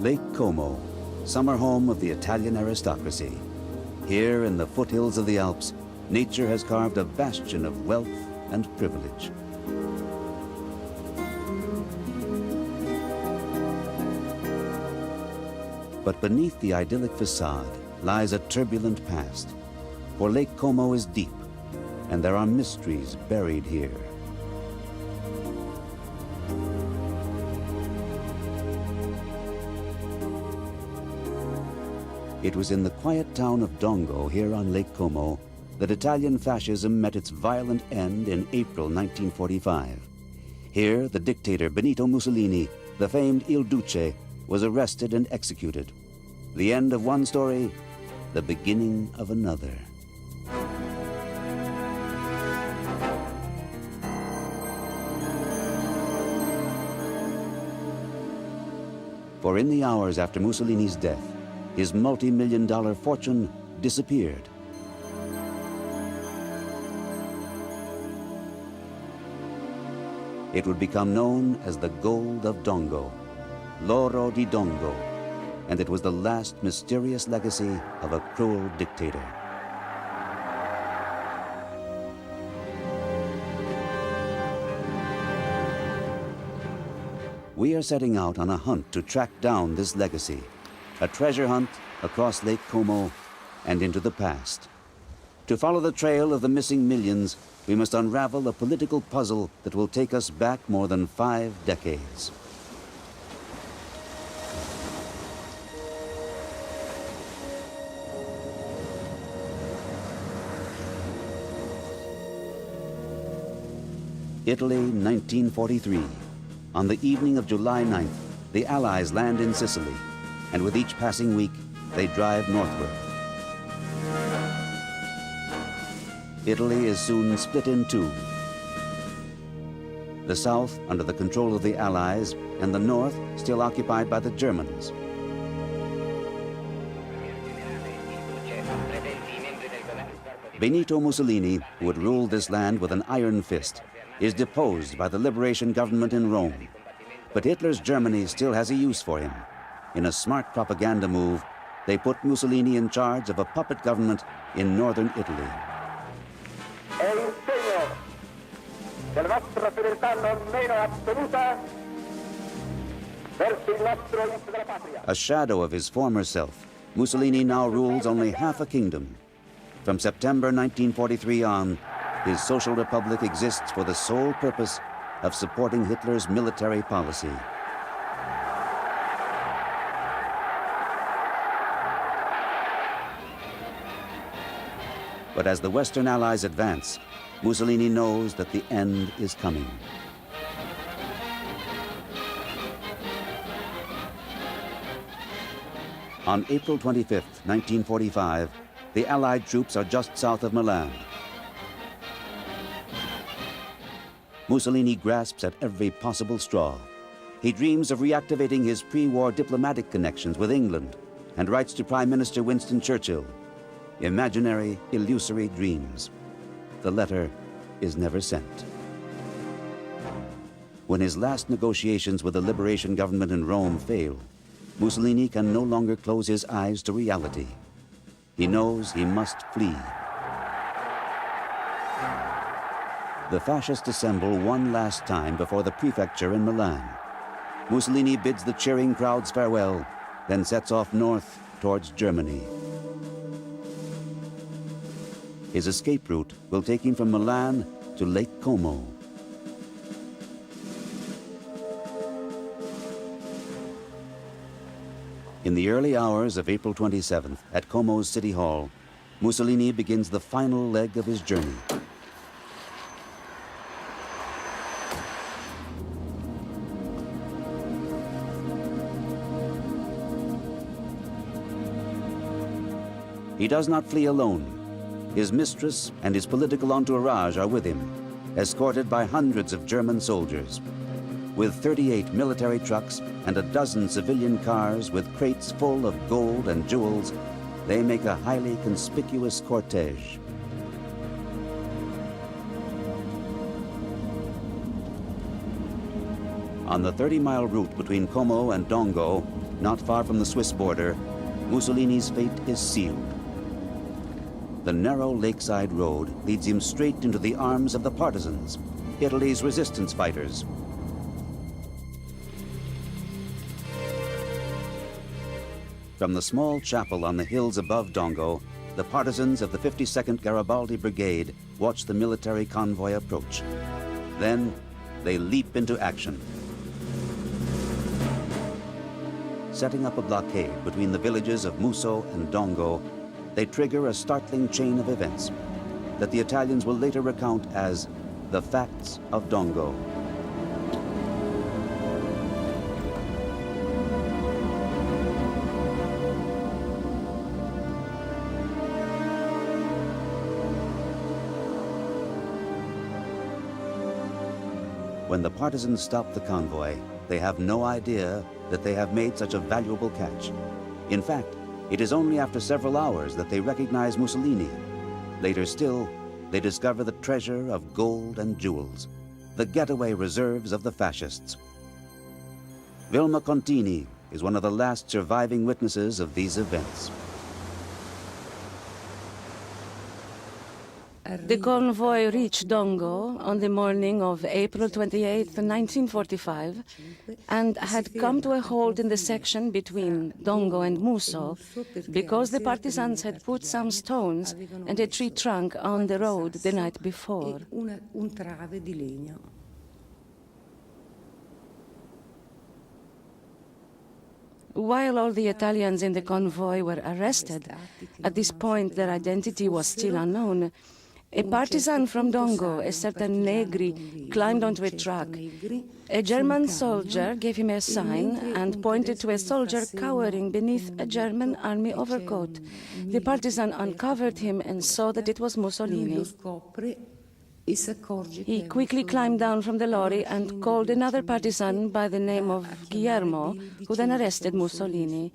Lake Como, summer home of the Italian aristocracy. Here in the foothills of the Alps, nature has carved a bastion of wealth and privilege. But beneath the idyllic facade lies a turbulent past, for Lake Como is deep, and there are mysteries buried here. It was in the quiet town of Dongo, here on Lake Como, that Italian fascism met its violent end in April 1945. Here, the dictator Benito Mussolini, the famed Il Duce, was arrested and executed. The end of one story, the beginning of another. For in the hours after Mussolini's death, his multi-million-dollar fortune disappeared. It would become known as the gold of Dongo, l'oro di Dongo, and it was the last mysterious legacy of a cruel dictator. We are setting out on a hunt to track down this legacy, a treasure hunt across Lake Como and into the past. To follow the trail of the missing millions, we must unravel a political puzzle that will take us back more than 5 decades. Italy, 1943. On the evening of July 9th, the Allies land in Sicily, and with each passing week, they drive northward. Italy is soon split in two. The south under the control of the Allies, and the north still occupied by the Germans. Benito Mussolini, who had ruled this land with an iron fist, is deposed by the liberation government in Rome. But Hitler's Germany still has a use for him. In a smart propaganda move, they put Mussolini in charge of a puppet government in northern Italy. A shadow of his former self, Mussolini now rules only half a kingdom. From September 1943 on, his social republic exists for the sole purpose of supporting Hitler's military policy. But as the Western Allies advance, Mussolini knows that the end is coming. On April 25th, 1945, the Allied troops are just south of Milan. Mussolini grasps at every possible straw. He dreams of reactivating his pre-war diplomatic connections with England and writes to Prime Minister Winston Churchill. Imaginary, illusory dreams. The letter is never sent. When his last negotiations with the liberation government in Rome fail, Mussolini can no longer close his eyes to reality. He knows he must flee. The fascists assemble one last time before the prefecture in Milan. Mussolini bids the cheering crowds farewell, then sets off north towards Germany. His escape route will take him from Milan to Lake Como. In the early hours of April 27th, at Como's City Hall, Mussolini begins the final leg of his journey. He does not flee alone. His mistress and his political entourage are with him, escorted by hundreds of German soldiers. With 38 military trucks and a dozen civilian cars with crates full of gold and jewels, they make a highly conspicuous cortege. On the 30-mile route between Como and Dongo, not far from the Swiss border, Mussolini's fate is sealed. The narrow lakeside road leads him straight into the arms of the partisans, Italy's resistance fighters. From the small chapel on the hills above Dongo, the partisans of the 52nd Garibaldi Brigade watch the military convoy approach. Then they leap into action. Setting up a blockade between the villages of Musso and Dongo, they trigger a startling chain of events that the Italians will later recount as the facts of Dongo. When the partisans stop the convoy, they have no idea that they have made such a valuable catch. In fact, it is only after several hours that they recognize Mussolini. Later still, they discover the treasure of gold and jewels, the getaway reserves of the fascists. Vilma Contini is one of the last surviving witnesses of these events. The convoy reached Dongo on the morning of April 28, 1945, and had come to a halt in the section between Dongo and Musso because the partisans had put some stones and a tree trunk on the road the night before. While all the Italians in the convoy were arrested, at this point their identity was still unknown. A partisan from Dongo, a certain Negri, climbed onto a truck. A German soldier gave him a sign and pointed to a soldier cowering beneath a German army overcoat. The partisan uncovered him and saw that it was Mussolini. He quickly climbed down from the lorry and called another partisan by the name of Guillermo, who then arrested Mussolini.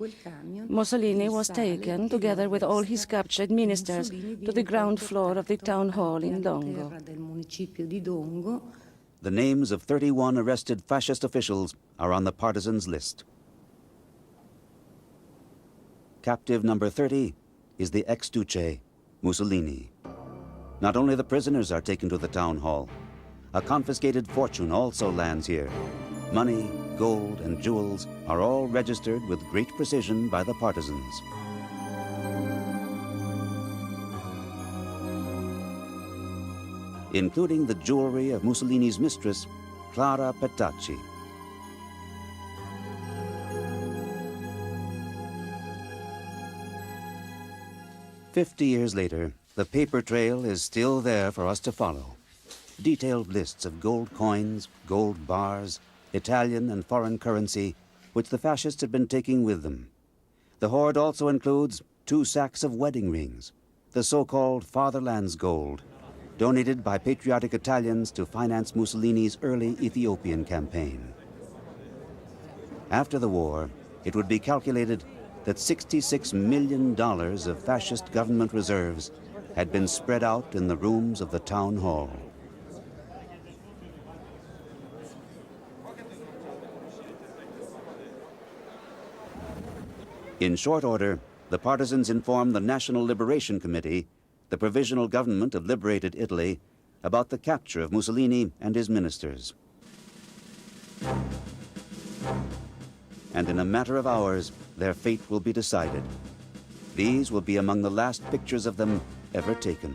Mussolini was taken, together with all his captured ministers, to the ground floor of the town hall in Dongo. The names of 31 arrested fascist officials are on the partisans' list. Captive number 30 is the ex-duce, Mussolini. Not only the prisoners are taken to the town hall, a confiscated fortune also lands here. Money, gold, and jewels are all registered with great precision by the partisans. Including the jewelry of Mussolini's mistress, Clara Petacci. "50 years later, the paper trail is still there for us to follow. Detailed lists of gold coins, gold bars, Italian and foreign currency, which the fascists had been taking with them. The hoard also includes 2 sacks of wedding rings, the so-called Fatherland's gold, donated by patriotic Italians to finance Mussolini's early Ethiopian campaign. After the war, it would be calculated that $66 million of fascist government reserves had been spread out in the rooms of the town hall. In short order, the partisans informed the National Liberation Committee, the provisional government of liberated Italy, about the capture of Mussolini and his ministers. And in a matter of hours, their fate will be decided. These will be among the last pictures of them ever taken.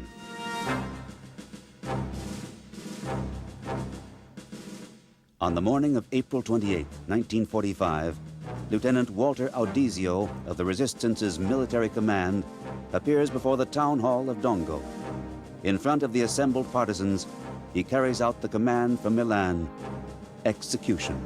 On the morning of April 28, 1945, Lieutenant Walter Audizio of the Resistance's military command appears before the town hall of Dongo. In front of the assembled partisans, he carries out the command from Milan: execution.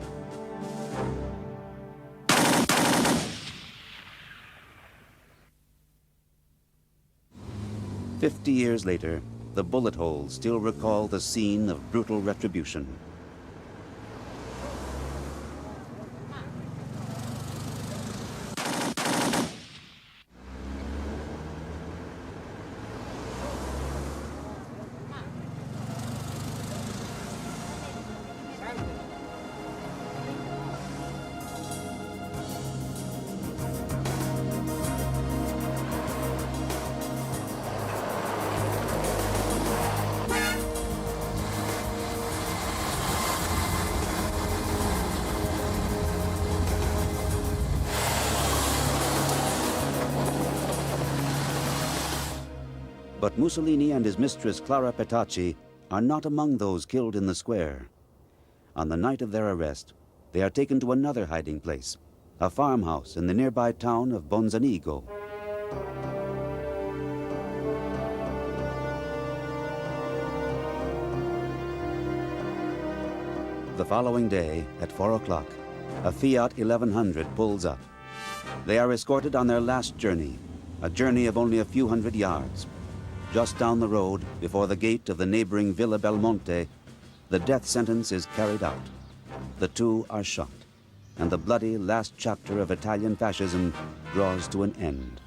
"50 years later, the bullet holes still recall the scene of brutal retribution. Mussolini and his mistress Clara Petacci are not among those killed in the square. On the night of their arrest, they are taken to another hiding place, a farmhouse in the nearby town of Bonzanigo. The following day, at 4 o'clock, a Fiat 1100 pulls up. They are escorted on their last journey, a journey of only a few hundred yards. Just down the road, before the gate of the neighboring Villa Belmonte, the death sentence is carried out. The two are shot, and the bloody last chapter of Italian fascism draws to an end.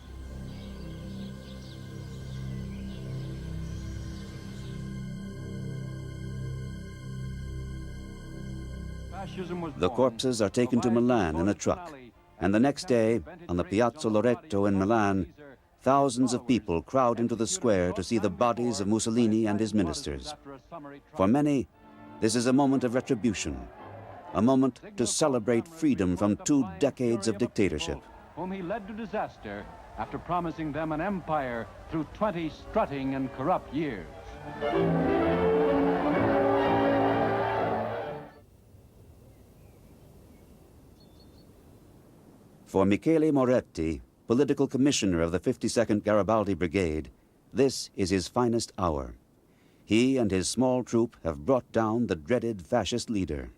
The corpses are taken to Milan in a truck, and the next day, on the Piazza Loreto in Milan, thousands of people crowd into the square to see the bodies of Mussolini and his ministers. For many, this is a moment of retribution, a moment to celebrate freedom from 2 decades of dictatorship. Whom he led to disaster after promising them an empire through 20 strutting and corrupt years. For Michele Moretti, political commissioner of the 52nd Garibaldi Brigade, this is his finest hour. He and his small troop have brought down the dreaded fascist leader.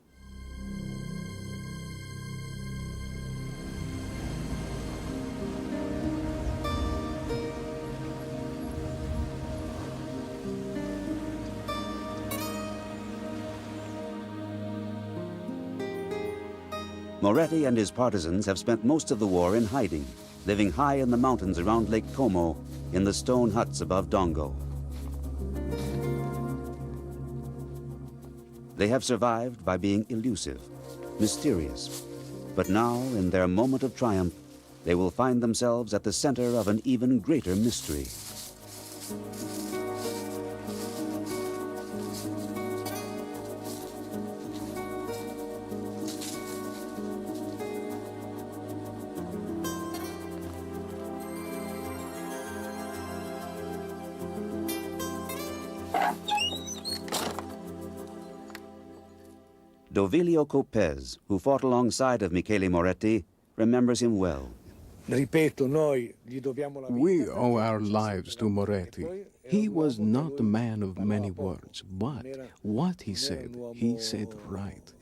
Moretti and his partisans have spent most of the war in hiding, living high in the mountains around Lake Como in the stone huts above Dongo. They have survived by being elusive, mysterious. But now, in their moment of triumph, they will find themselves at the center of an even greater mystery. Dovilio Copez, who fought alongside of Michele Moretti, remembers him well. We owe our lives to Moretti. He was not a man of many words, but what he said right.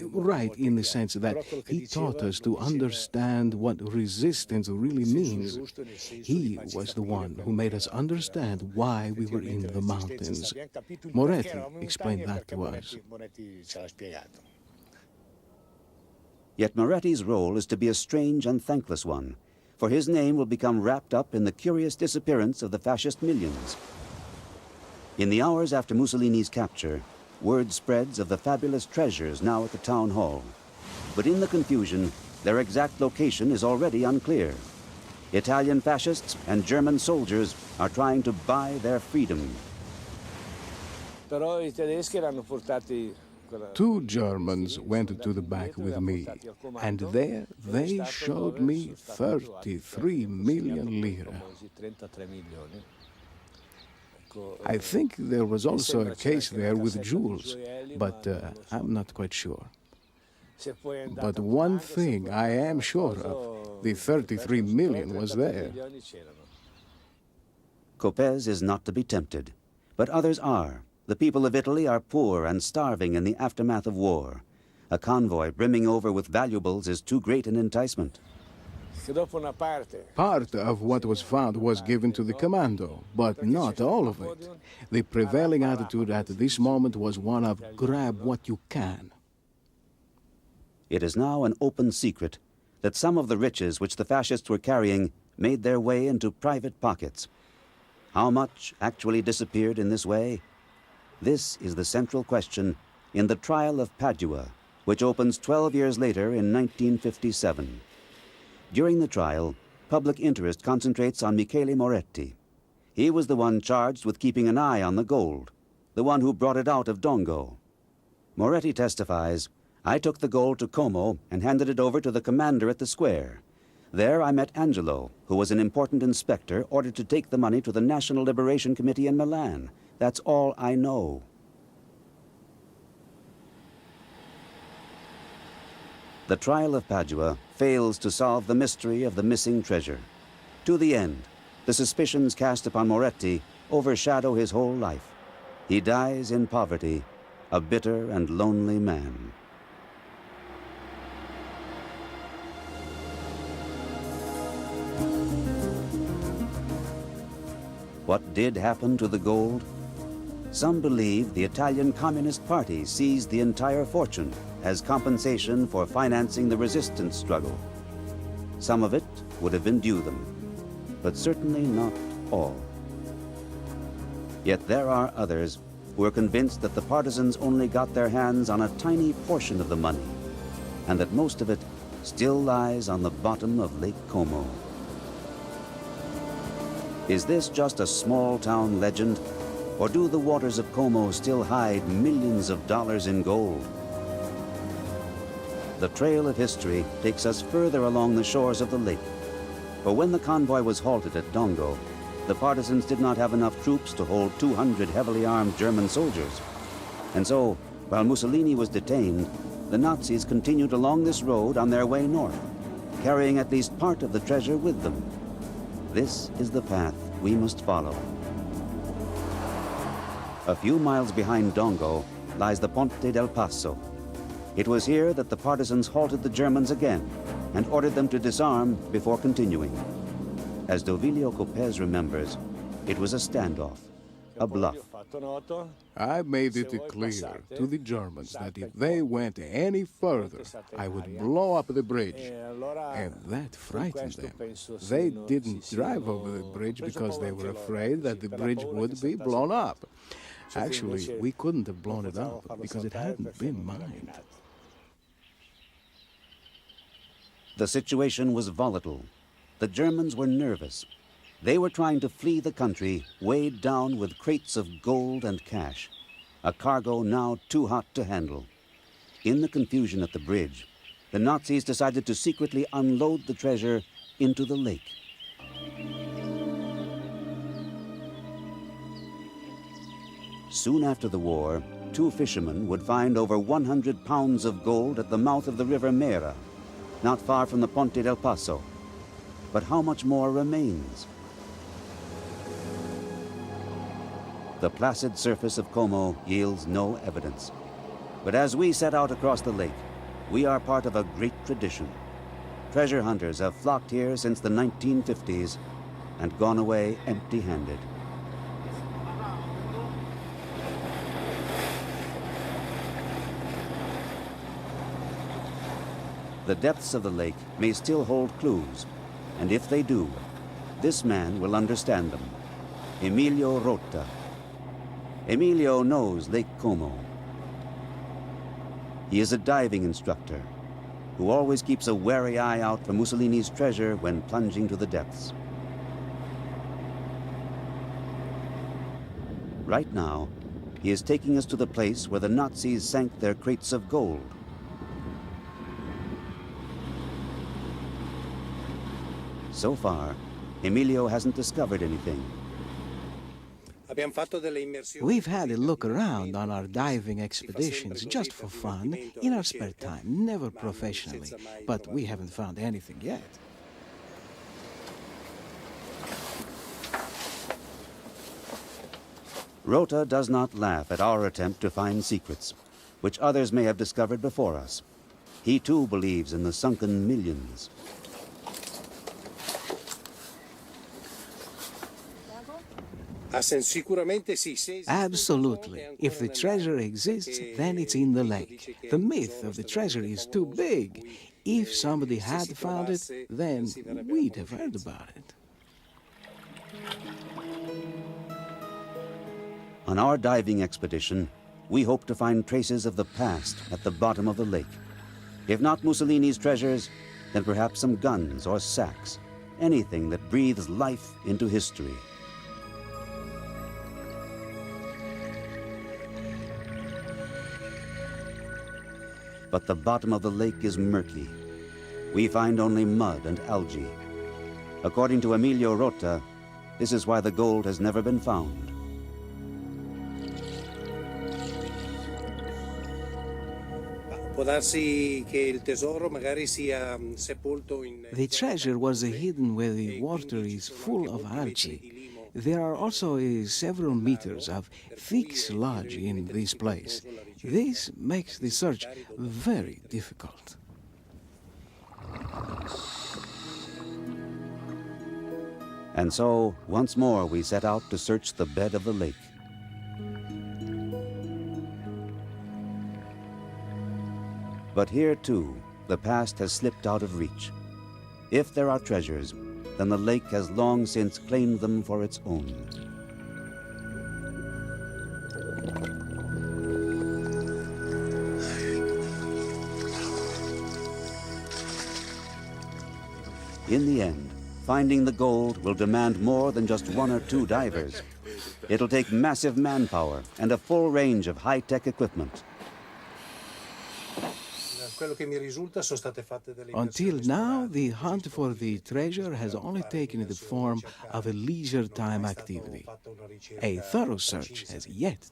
Right in the sense that he taught us to understand what resistance really means. He was the one who made us understand why we were in the mountains. Moretti explained that to us. Yet Moretti's role is to be a strange and thankless one, for his name will become wrapped up in the curious disappearance of the fascist millions. In the hours after Mussolini's capture, word spreads of the fabulous treasures now at the town hall. But in the confusion, their exact location is already unclear. Italian fascists and German soldiers are trying to buy their freedom. 2 Germans went to the back with me, and there they showed me 33 million lire. I think there was also a case there with jewels, but I'm not quite sure. But one thing I am sure of, the 33 million was there. Copez is not to be tempted, but others are. The people of Italy are poor and starving in the aftermath of war. A convoy brimming over with valuables is too great an enticement. Part of what was found was given to the commando, but not all of it. The prevailing attitude at this moment was one of grab what you can. It is now an open secret that some of the riches which the fascists were carrying made their way into private pockets. How much actually disappeared in this way? This is the central question in the trial of Padua, which opens 12 years later in 1957. During the trial, public interest concentrates on Michele Moretti. He was the one charged with keeping an eye on the gold, the one who brought it out of Dongo. Moretti testifies, "I took the gold to Como and handed it over to the commander at the square. There I met Angelo, who was an important inspector ordered to take the money to the National Liberation Committee in Milan. That's all I know. The trial of Padua fails to solve the mystery of the missing treasure. To the end, the suspicions cast upon Moretti overshadow his whole life. He dies in poverty, a bitter and lonely man. What did happen to the gold? Some believe the Italian Communist Party seized the entire fortune as compensation for financing the resistance struggle. Some of it would have been due them, but certainly not all. Yet there are others who are convinced that the partisans only got their hands on a tiny portion of the money, and that most of it still lies on the bottom of Lake Como. Is this just a small-town legend, or do the waters of Como still hide millions of dollars in gold? The trail of history takes us further along the shores of the lake. For when the convoy was halted at Dongo, the partisans did not have enough troops to hold 200 heavily armed German soldiers. And so, while Mussolini was detained, the Nazis continued along this road on their way north, carrying at least part of the treasure with them. This is the path we must follow. A few miles behind Dongo lies the Ponte del Passo. It was here that the partisans halted the Germans again and ordered them to disarm before continuing. As Dovilio Copez remembers, it was a standoff, a bluff. I made it clear to the Germans that if they went any further, I would blow up the bridge. And that frightened them. They didn't drive over the bridge because they were afraid that the bridge would be blown up. Actually, we couldn't have blown it up because it hadn't been mined. The situation was volatile. The Germans were nervous. They were trying to flee the country, weighed down with crates of gold and cash, a cargo now too hot to handle. In the confusion at the bridge, the Nazis decided to secretly unload the treasure into the lake. Soon after the war, two fishermen would find over 100 pounds of gold at the mouth of the river Mera, not far from the Ponte del Passo. But how much more remains? The placid surface of Como yields no evidence. But as we set out across the lake, we are part of a great tradition. Treasure hunters have flocked here since the 1950s and gone away empty-handed. The depths of the lake may still hold clues, and if they do, this man will understand them. Emilio Rota. Emilio knows Lake Como. He is a diving instructor who always keeps a wary eye out for Mussolini's treasure when plunging to the depths. Right now, he is taking us to the place where the Nazis sank their crates of gold. So far, Emilio hasn't discovered anything. We've had a look around on our diving expeditions just for fun, in our spare time, never professionally, but we haven't found anything yet. Rota does not laugh at our attempt to find secrets, which others may have discovered before us. He too believes in the sunken millions. Absolutely. If the treasure exists, then it's in the lake. The myth of the treasure is too big. If somebody had found it, then we'd have heard about it. On our diving expedition, we hope to find traces of the past at the bottom of the lake. If not Mussolini's treasures, then perhaps some guns or sacks, anything that breathes life into history. But the bottom of the lake is murky, we find only mud and algae. According to Emilio Rota, this is why the gold has never been found. The treasure was hidden where the water is full of algae. There are also several meters of thick sludge in this place. This makes the search very difficult. And so, once more, we set out to search the bed of the lake. But here, too, the past has slipped out of reach. If there are treasures, then the lake has long since claimed them for its own. In the end, finding the gold will demand more than just one or two divers. It'll take massive manpower and a full range of high-tech equipment. Until now, the hunt for the treasure has only taken the form of a leisure time activity. A thorough search has yet.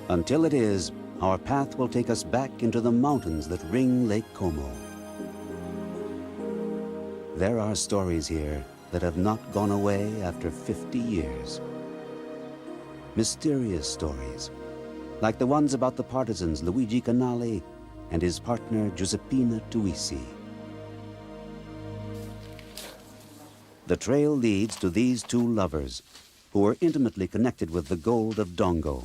Until it is, our path will take us back into the mountains that ring Lake Como. There are stories here that have not gone away after 50 years. Mysterious stories, like the ones about the partisans Luigi Canali and his partner Giuseppina Tuisi. The trail leads to these two lovers, who were intimately connected with the gold of Dongo.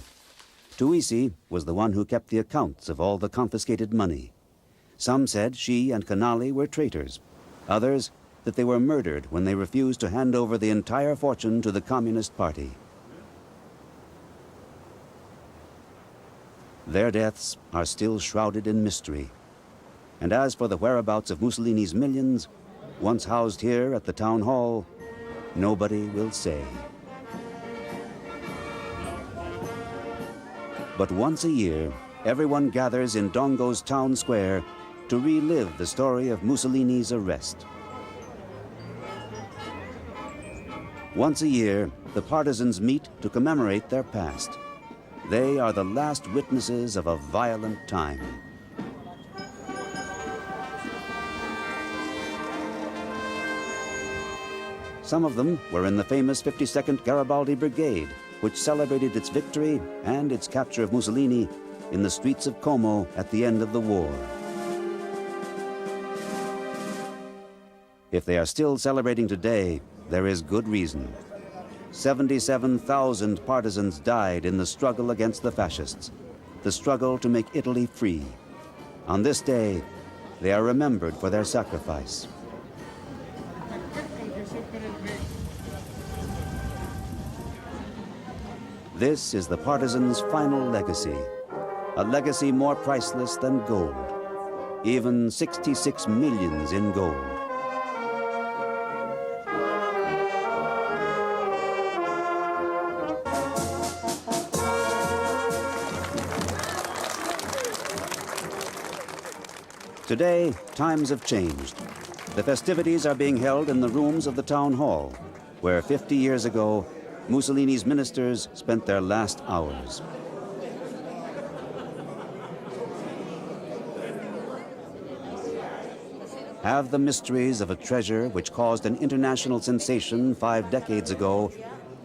Tuisi was the one who kept the accounts of all the confiscated money. Some said she and Canali were traitors. Others, that they were murdered when they refused to hand over the entire fortune to the Communist Party. Their deaths are still shrouded in mystery. And as for the whereabouts of Mussolini's millions, once housed here at the town hall, nobody will say. But once a year, everyone gathers in Dongo's town square to relive the story of Mussolini's arrest. Once a year, the partisans meet to commemorate their past. They are the last witnesses of a violent time. Some of them were in the famous 52nd Garibaldi Brigade, which celebrated its victory and its capture of Mussolini in the streets of Como at the end of the war. If they are still celebrating today, there is good reason. 77,000 partisans died in the struggle against the fascists, the struggle to make Italy free. On this day, they are remembered for their sacrifice. This is the partisans' final legacy, a legacy more priceless than gold, even 66 millions in gold. Today, times have changed. The festivities are being held in the rooms of the town hall, where 50 years ago, Mussolini's ministers spent their last hours. Have the mysteries of a treasure which caused an international sensation 5 decades ago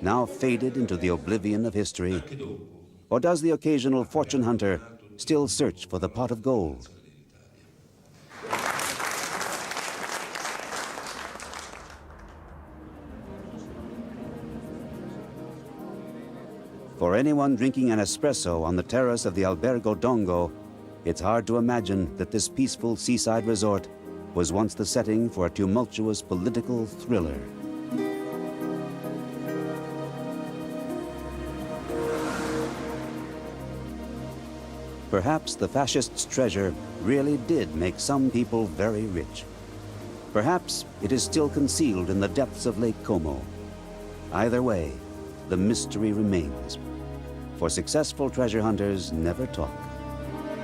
now faded into the oblivion of history? Or does the occasional fortune hunter still search for the pot of gold? For anyone drinking an espresso on the terrace of the Albergo Dongo, it's hard to imagine that this peaceful seaside resort was once the setting for a tumultuous political thriller. Perhaps the fascists' treasure really did make some people very rich. Perhaps it is still concealed in the depths of Lake Como. Either way, the mystery remains. For successful treasure hunters never talk,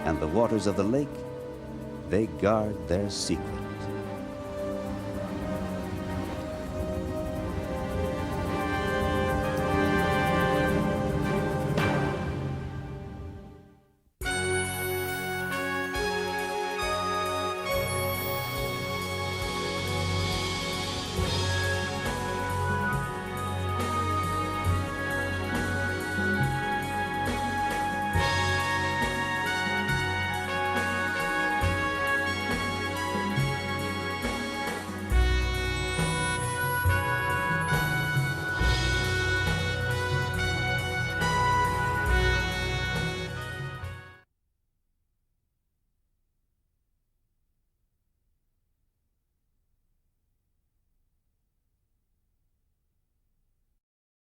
and the waters of the lake, they guard their secret.